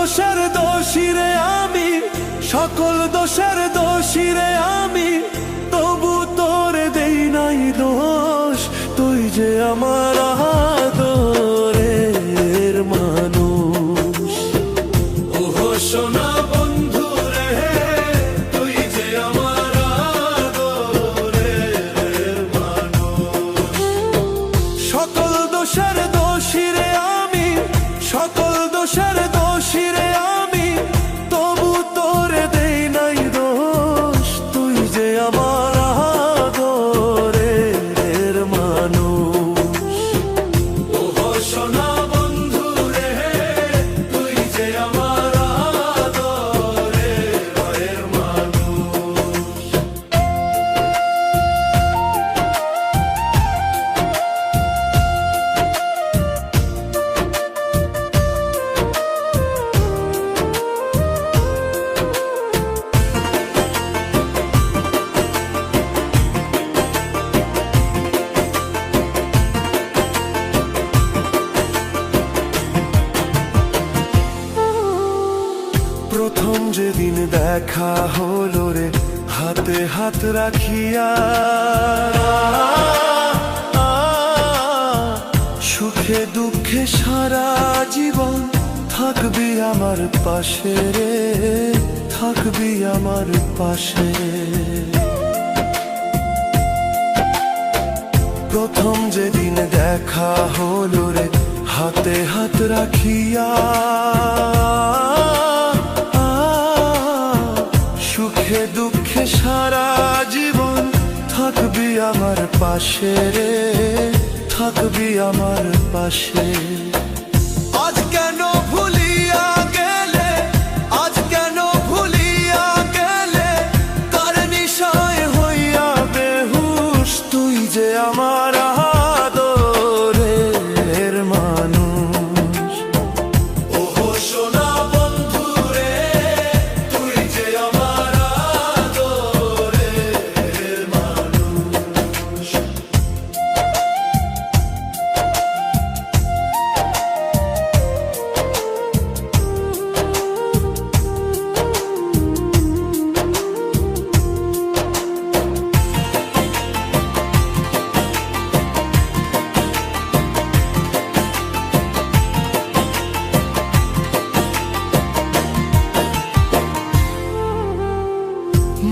দোষের দোষী রে আমি, সকল দোষের দোষী রে আমি, তবু তোরে দেই নাই দোষ। তুই যে আমার আদরের মানুষ। ওহো সোনা বন্ধু রে, তুই যে আমার আদরের মানুষ। সকল দোষের দোষী রে আমি, সকল দোষের দোষী রে আমি, তবু তোরে দেই নাই দোষ। তুই যে আমার আদরের মানুষ। ওহো সোনা বন্ধু রে, তুই যে আমার আদরের মানুষ। প্রথম যেদিন দেখা হলো রে, হাতে হাত রাখিয়া, সুখে দুঃখে সারা জীবন থাকবি আমার পাশে রে, থাকবি আমার পাশে। প্রথম যেদিন দেখা হলো রে, হাতে হাত রাখিয়া, সুখে দুঃখে সারা জীবন থাকবি আমার পাশে রে, থাকবি আমার পাশে। আজ কেন ভুলিয়া গেলে, আজ কেন ভুলিয়া গেলে, কার নিশায় হইয়া বেহুশ। তুই যে আমার আদরের মানুষ। ওহো সোনা বন্ধু রে, তুই যে আমার আদরের মানুষ।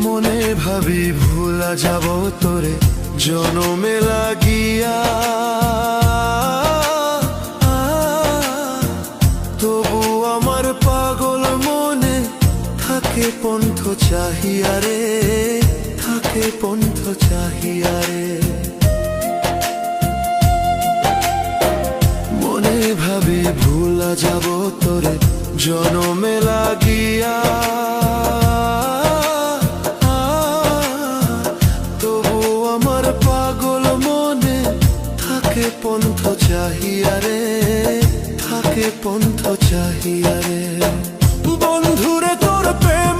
মনে ভাবি ভুলা যাব তোরে জনমে লাগিয়া, তবু আমার পাগল মনে থাকে পন্থ চাহিয়া রে, থাকে পন্থ চাহিয়া রে। মনে ভাবি ভুলা যাব তোরে জনমে লাগিয়া, থাকে পন্থ চাহিয়া রে, থাকে পন্থ চাহিয়া রে। বন্ধুরে তোর প্রেম